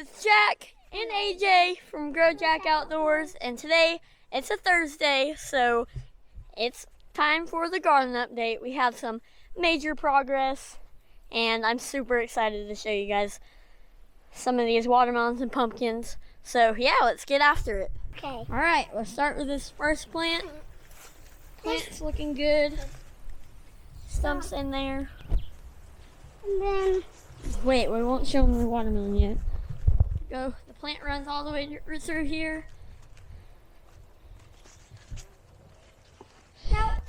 it's Jack and AJ from GrowJack Outdoors, and today it's a Thursday, so it's time for the garden update. We have some major progress, and I'm super excited to show you guys some of these watermelons and pumpkins. So yeah, let's get after it. Okay. All right, let's start with this first plant. Plant's looking good. Stumps in there. And then wait, we won't show them the watermelon yet. Go. The plant runs all the way through here.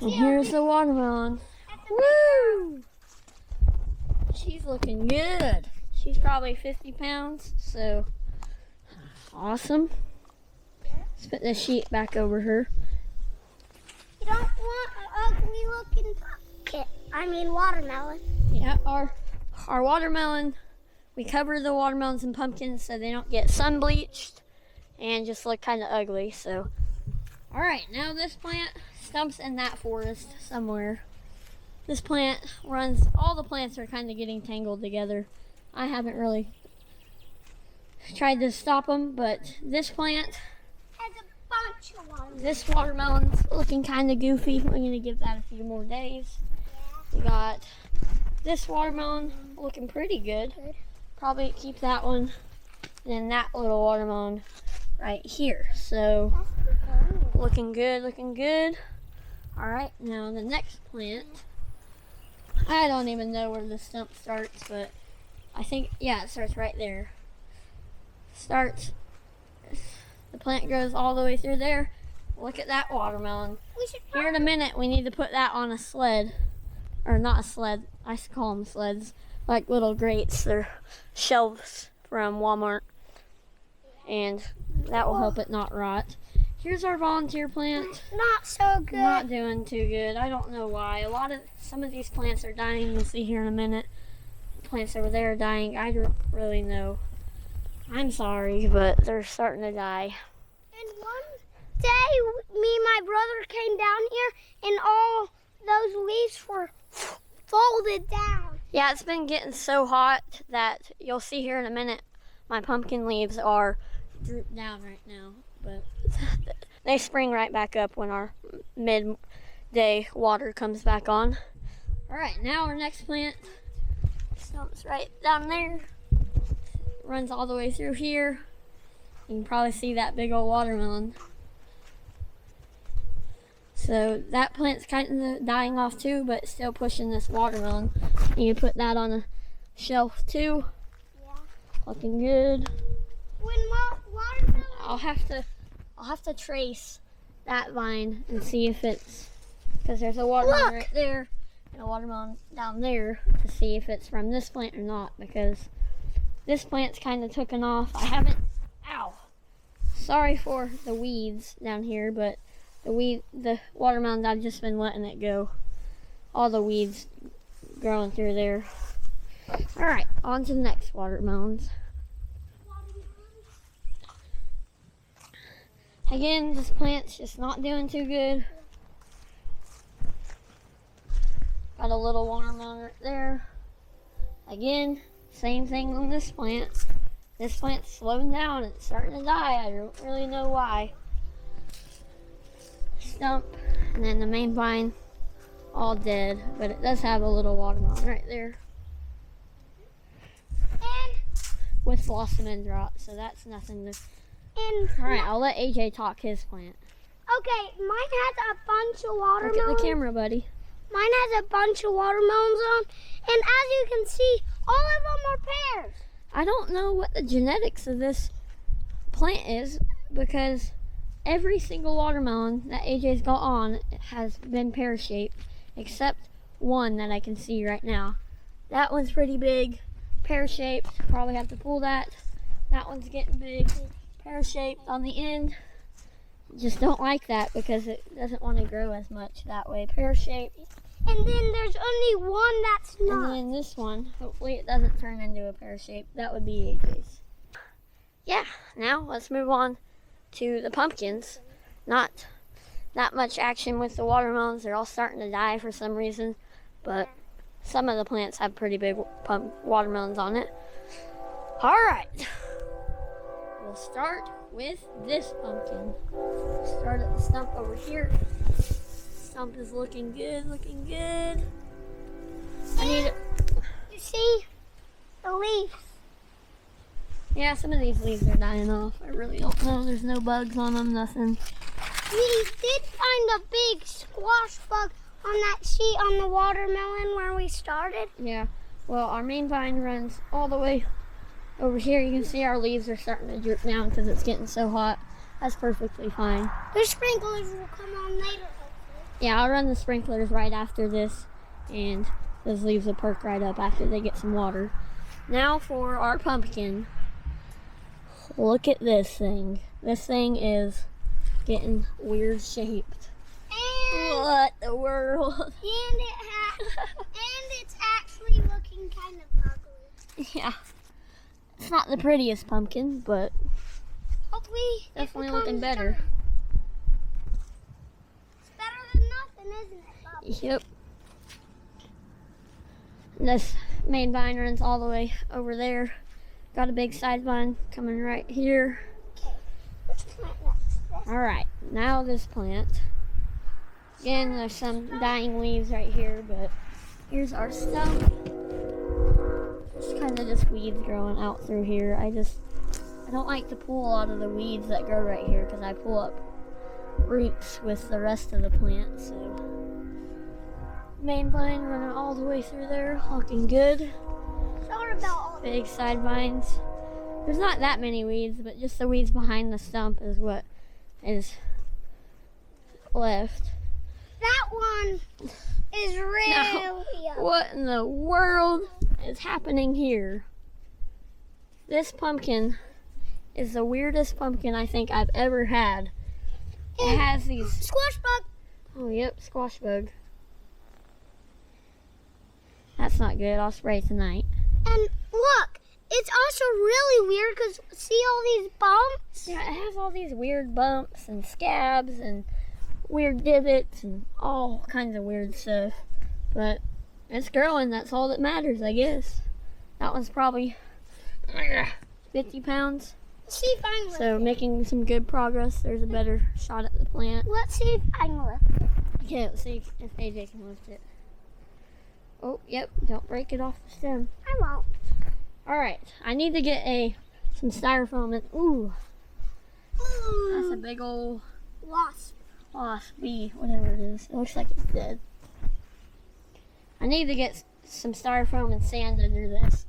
And here's the watermelon. Woo! She's looking good. She's probably 50 pounds, so awesome. Let's put the sheet back over her. You don't want an ugly looking watermelon. Yeah, our watermelon, we cover the watermelons and pumpkins so they don't get sun bleached and just look kind of ugly. So, all right, now this plant stumps in that forest somewhere. This plant runs, all the plants are kind of getting tangled together. I haven't really tried to stop them, but this plant has a bunch of watermelons. This watermelon's looking kind of goofy. We're going to give that a few more days. We got this watermelon looking pretty good. Probably keep that one, and then that little watermelon right here. So looking good, looking good. All right, now the next plant. I don't even know where the stump starts, but I think, yeah, it starts right there. The plant goes all the way through there. Look at that watermelon. Here in a minute, we need to put that on a sled. Or not a sled, I call them sleds. Like little grates, they're shelves from Walmart. And that will help it not rot. Here's our volunteer plant. Not so good. Not doing too good. I don't know why. Some of these plants are dying. You'll see here in a minute. Plants over there are dying. I don't really know. I'm sorry, but they're starting to die. And one day, me and my brother came down here, and all those leaves were folded down. Yeah, it's been getting so hot that you'll see here in a minute, my pumpkin leaves are drooped down right now, but they spring right back up when our midday water comes back on. All right, now our next plant stumps right down there. Runs all the way through here. You can probably see that big old watermelon. So that plant's kind of dying off too, but still pushing this watermelon. You can put that on a shelf too. Yeah. Looking good. When watermelon, I'll have to trace that vine and see if it's, because there's a watermelon right there and a watermelon down there, to see if it's from this plant or not, because this plant's kind of taken off. I haven't, ow. Sorry for the weeds down here, but the watermelon, I've just been letting it go. All the weeds growing through there. All right, on to the next watermelons. Again, this plant's just not doing too good. Got a little watermelon right there. Again, same thing on this plant. This plant's slowing down. It's starting to die. I don't really know why. Stump, and then the main vine, all dead. But it does have a little watermelon right there. and With blossom end rot, so that's nothing to... All right, I'll let AJ talk his plant. okay, mine has a bunch of Look watermelons. at the camera, buddy. Mine has a bunch of watermelons on, and as you can see, all of them are pears. I don't know what the genetics of this plant is, because every single watermelon that AJ's got on has been pear-shaped, except one that I can see right now. That one's pretty big, pear-shaped. Probably have to pull that. That one's getting big, pear-shaped on the end. Just don't like that because it doesn't want to grow as much that way. Pear-shaped. And then there's only one that's not. And then this one, hopefully it doesn't turn into a pear shape. That would be AJ's. Yeah, now let's move on to the pumpkins. Not that much action with the watermelons. They're all starting to die for some reason, but some of the plants have pretty big watermelons on it. All right, we'll start with this pumpkin. Start at the stump over here. Stump is looking good, looking good. I need it. You see the leaves? Yeah, some of these leaves are dying off. I really don't know. There's no bugs on them, nothing. We did find a big squash bug on that sheet on the watermelon where we started. Yeah. Well, our main vine runs all the way over here. You can see our leaves are starting to droop down because it's getting so hot. That's perfectly fine. The sprinklers will come on later, hopefully. Yeah, I'll run the sprinklers right after this, and those leaves will perk right up after they get some water. Now for our pumpkin. Look at this thing. This thing is getting weird shaped. And What the world? and it's actually looking kind of ugly. Yeah. It's not the prettiest pumpkin, but Hopefully, definitely it looking becomes better. dark. It's better than nothing, isn't it, Bob? Yep. This main vine runs all the way over there. Got a big side vine coming right here. Okay, which plant next? All right, now this plant. Again, there's some dying leaves right here, but here's our stump. It's kind of just weeds growing out through here. I don't like to pull a lot of the weeds that grow right here because I pull up roots with the rest of the plant. So main vine running all the way through there, looking good. Sorry about all that. Big side vines. There's not that many weeds, but just the weeds behind the stump is what is left. That one is really Now, what in the world is happening here? This pumpkin is the weirdest pumpkin I think I've ever had. It has these. Squash bug. Oh, yep, squash bug. That's not good. I'll spray tonight. And look, it's also really weird because see all these bumps? Yeah, it has all these weird bumps and scabs and weird divots and all kinds of weird stuff. But it's growing. That's all that matters, I guess. That one's probably 50 pounds. Let's see if I can lift So it. making some good progress. There's a better shot at the plant. Let's see if I can lift it. Okay, let's see if AJ can lift it. Oh, yep. Don't break it off the stem. I won't. All right. I need to get some styrofoam. And, ooh, that's a big old Wasp. wasp, bee, whatever it is. It looks like it's dead. I need to get some styrofoam and sand under this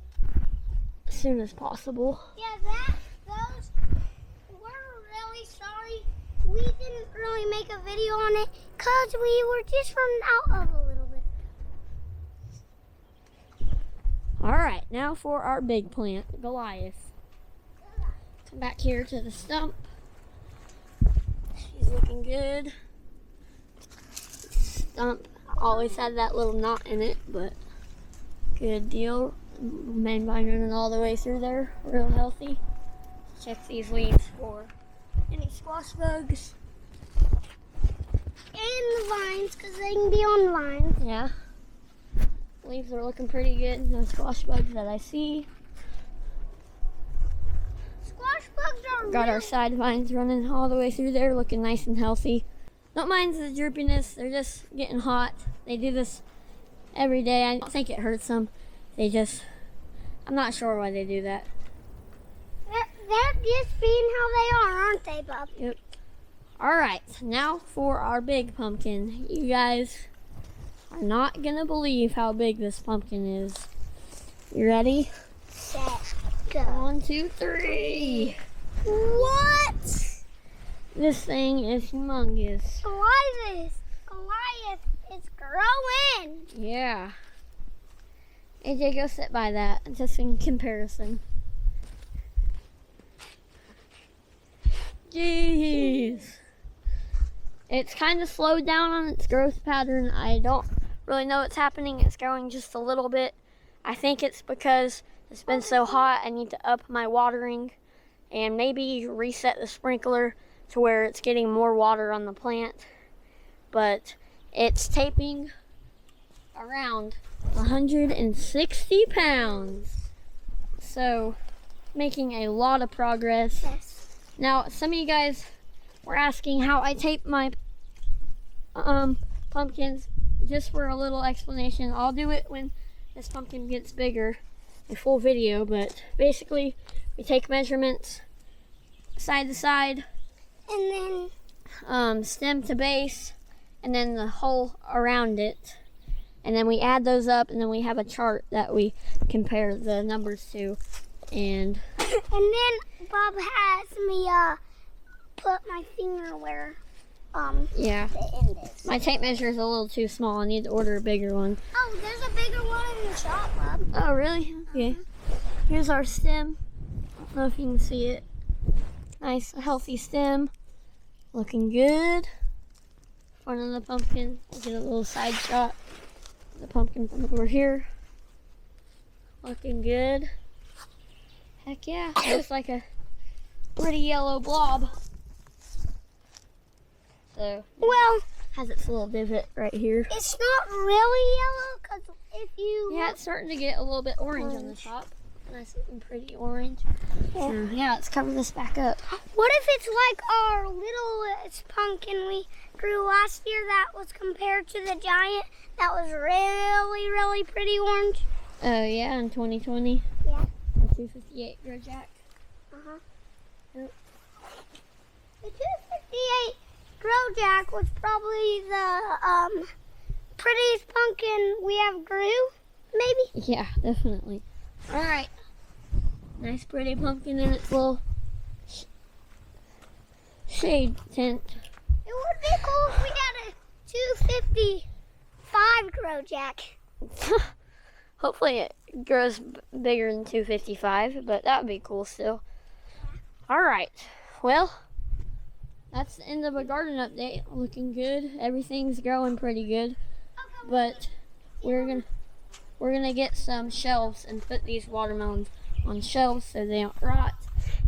as soon as possible. Yeah, those, we're really sorry. We didn't really make a video on it because we were just running out of a little bit. All right, now for our big plant, Goliath. Come back here to the stump. She's looking good. Stump always had that little knot in it, but good deal. Main vine running all the way through there, real healthy. Check these leaves for any squash bugs. And the vines, because they can be on vines. Yeah. Leaves are looking pretty good. No squash bugs that I see. Squash bugs are Got our really side vines running all the way through there, looking nice and healthy. Don't mind the droopiness, they're just getting hot. They do this every day. I don't think it hurts them. I'm not sure why they do that. They're just being how they are, aren't they, Bob? Yep. All right, now for our big pumpkin. You guys are not gonna believe how big this pumpkin is. You ready? Set, go. 1, 2, 3. What? This thing is humongous. Goliath is growing. Yeah. AJ, go sit by that, just in comparison. Jeez. It's kind of slowed down on its growth pattern. I don't really know what's happening. It's growing just a little bit. I think it's because it's been so hot. I need to up my watering and maybe reset the sprinkler to where it's getting more water on the plant. But it's taping around 160 pounds. So making a lot of progress. Yes. Now, some of you guys were asking how I tape my pumpkins. Just for a little explanation, I'll do it when this pumpkin gets bigger, a full video, but basically we take measurements side to side, And then stem to base, and then the hole around it, and then we add those up, and then we have a chart that we compare the numbers to. And then Bob has me put my finger where yeah, the end is. my tape measure is a little too small. I need to order a bigger one. Oh, there's a bigger one in the shop, Bob. Oh, really? Okay. Here's our stem. I don't know if you can see it. Nice, healthy stem. Looking good. Front of the pumpkin. We'll get a little side shot of the pumpkin from over here. Looking good. Heck yeah. Looks like a pretty yellow blob. So, Well, has its little divot right here. it's not really yellow because if you Yeah, it's starting to get a little bit orange on the top. Nice and pretty orange. Yeah, let's cover this back up. What if it's like our littlest pumpkin we grew last year that was compared to the giant that was really, really pretty orange? Oh yeah, in 2020. Yeah. The 258 GrowJack. Uh-huh. Yep. The 258 GrowJack was probably the prettiest pumpkin we have grew, maybe? Yeah, definitely. All right. Nice pretty pumpkin in its little shade tent. It would be cool if we had a 255 GrowJack. Hopefully it grows bigger than 255, but that would be cool still. All right. Well, that's the end of a garden update. Looking good. Everything's growing pretty good. But we're gonna get some shelves and put these watermelons on shelves so they don't rot,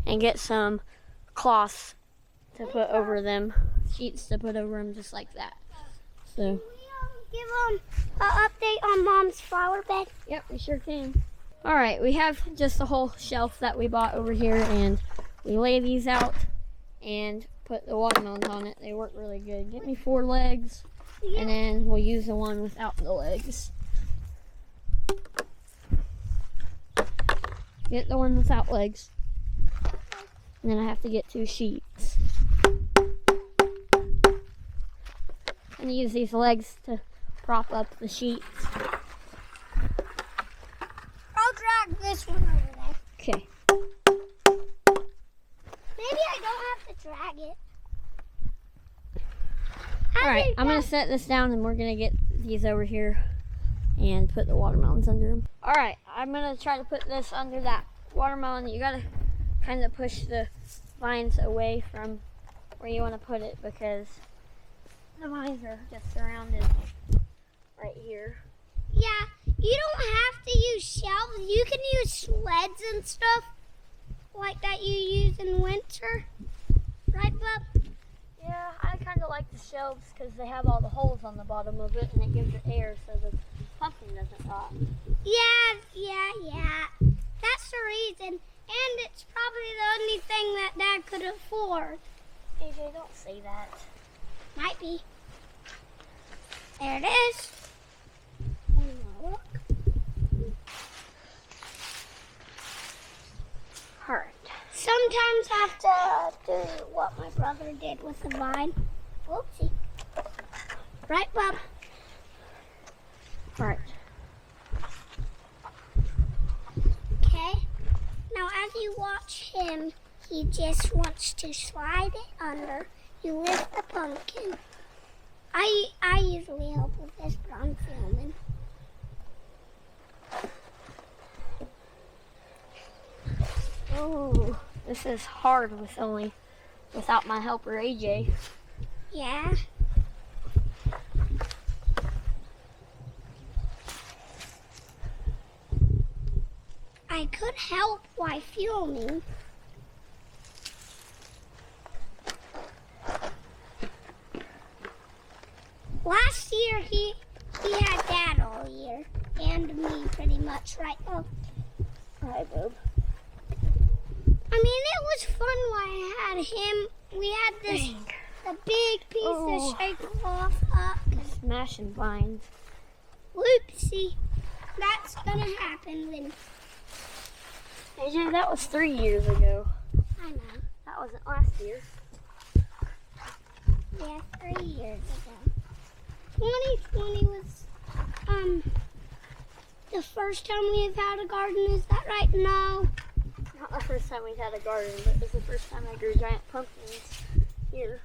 and get some cloths to put over them, sheets to put over them, just like that. So. Can we give them an update on Mom's flower bed? Yep, we sure can. All right, we have just a whole shelf that we bought over here, and we lay these out and put the watermelons on it. They work really good. Get me 4 legs, and then we'll use the one without the legs. Get the one without legs. And then I have to get 2 sheets. And use these legs to prop up the sheets. I'll drag this one over there. Okay. Maybe I don't have to drag it. All right, I'm gonna set this down, and we're gonna get these over here and put the watermelons under them. All right, I'm gonna try to put this under that watermelon. You gotta kind of push the vines away from where you want to put it, because the vines are just surrounded right here. Yeah, you don't have to use shelves. You can use sleds and stuff like that you use in winter. Right, Bub? Yeah, I kind of like the shelves because they have all the holes on the bottom of it, and it gives it air so the pumpkin doesn't rot. Yeah. That's the reason. And it's probably the only thing that Dad could afford. AJ, don't say that. Might be. There it is. Look. All right. Sometimes I have to do what my brother did with the vine. Whoopsie. Right, Bub? All right. Okay. Now, as you watch him, he just wants to slide it under. You lift the pumpkin. I usually help with this, but I'm filming. Oh, this is hard without my helper AJ. Yeah. I could help while filming. Last year he had Dad all year and me pretty much, right? Oh, All right, bub. I I mean, it was fun while I had him. We had this, the big piece to shake off up. Smashing vines. Whoopsie. That's gonna happen when... AJ, that was 3 years ago. I know. That wasn't last year. Yeah, 3 years ago. 2020 was the first time we've had a garden. Is that right? No. Not the first time we've had a garden, but it was the first time I grew giant pumpkins here.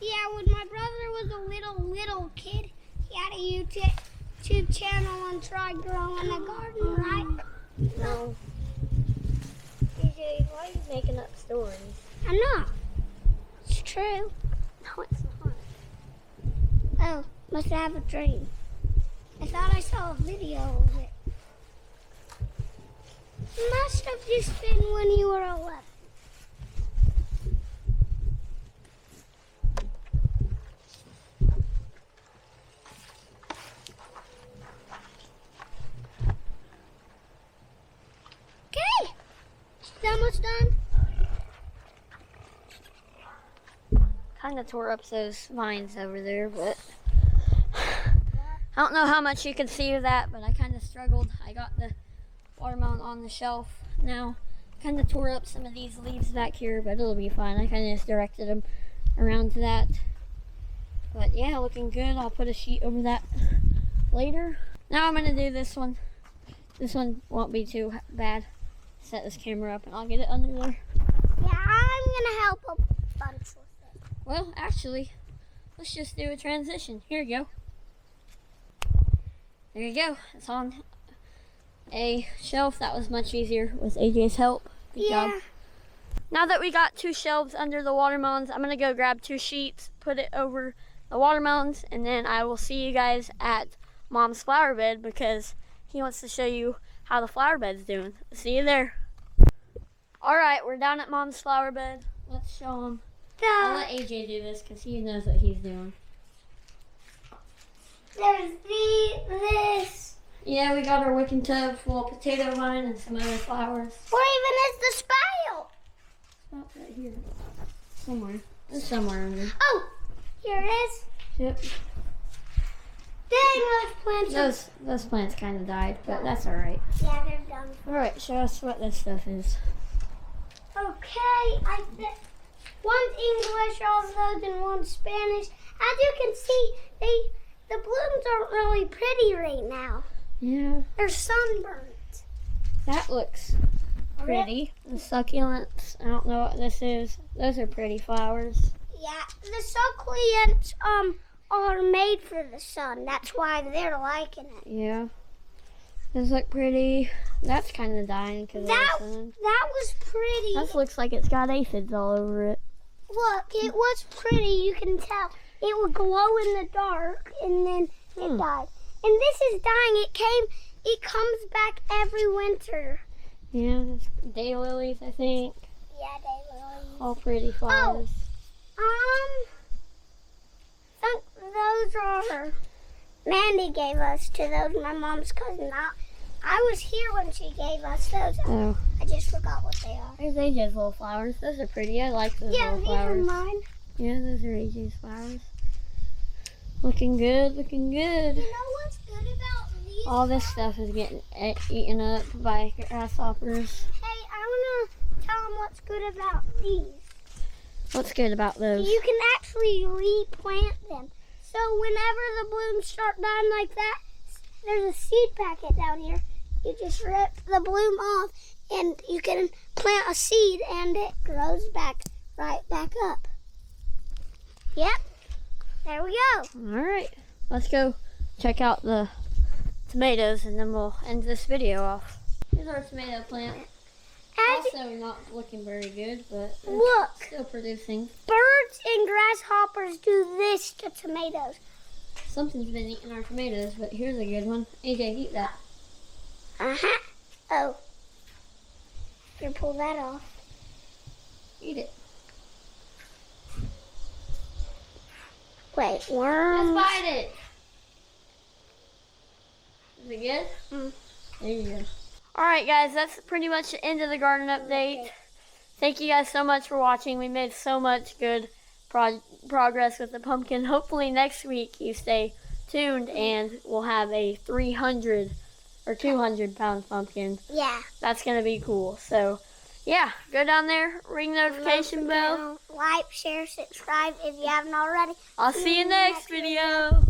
Yeah, when my brother was a little kid, he had a YouTube channel and tried growing a garden, right? No. AJ, why are you making up stories? I'm not. It's true. No, it's not. Oh, must have a dream. I thought I saw a video of it. Must have just been when you were 11. Okay, it's almost done. Kind of tore up those vines over there, but I don't know how much you can see of that, but I kind of struggled. I got the watermelon on the shelf now. Kind of tore up some of these leaves back here, but it'll be fine. I kind of just directed them around to that. But yeah, looking good. I'll put a sheet over that later. Now I'm going to do this one. This one won't be too bad. Set this camera up and I'll get it under there. Yeah, I'm going to help a bunch with it. Well, actually, let's just do a transition. Here you go. There you go. It's on a shelf. That was much easier with AJ's help. Good job. Now that we got 2 shelves under the watermelons, I'm going to go grab 2 sheets, put it over the watermelons, and then I will see you guys at Mom's flower bed because he wants to show you how the flower bed's doing. See you there. Alright, we're down at Mom's flower bed. Let's show him. I'll let AJ do this because he knows what he's doing. There's this. Yeah, we got our wicking tub full of potato vine and some other flowers. Where even is the spout? Spout right here. Somewhere. It's somewhere under. Oh, here it is. Yep. Dang, those plants. Those plants kind of died, but that's alright. Yeah, they're done. Alright, show us what this stuff is. Okay, one's English, all of those, and one's Spanish. As you can see, the blooms aren't really pretty right now. Yeah. They're sunburned. That looks pretty. The succulents, I don't know what this is. Those are pretty flowers. Yeah, the succulents are made for the sun. That's why they're liking it. Yeah. Those look pretty. That's kind of dying because of the sun. That was pretty. That looks like it's got aphids all over it. Look, it was pretty. You can tell. It would glow in the dark, and then it died. And this is dying. It comes back every winter. Yeah, daylilies, I think. Yeah, daylilies. All pretty flowers. Those are Mandy gave us to those. My mom's cousin. I was here when she gave us those. Oh. I just forgot what they are. There's AJ's little flowers. Those are pretty. I like those little flowers. Yeah, these are mine. Yeah, those are AJ's flowers. Looking good, looking good. You know what's good about these? All this stuff is getting eaten up by grasshoppers. Hey, I want to tell them what's good about these. What's good about those? You can actually replant them. So whenever the blooms start dying like that, there's a seed packet down here. You just rip the bloom off and you can plant a seed and it grows right back up. Yep. There we go. All right. Let's go check out the tomatoes and then we'll end this video off. Here's our tomato plant. Also not looking very good, but look, still producing. Birds and grasshoppers do this to tomatoes. Something's been eating our tomatoes, but here's a good one. AJ, eat that. Uh-huh. Oh. Here, pull that off. Eat it. Wait, worms. Let's bite it. Is it good? Mm. There you go. Alright guys, that's pretty much the end of the garden update. Okay. thank you guys so much for watching. We made so much good progress with the pumpkin. Hopefully next week you stay tuned and we'll have a 300 or 200 pound pumpkin. Yeah. That's going to be cool. So, yeah, go down there, ring the notification bell. Like, share, subscribe if you haven't already. I'll see you next video.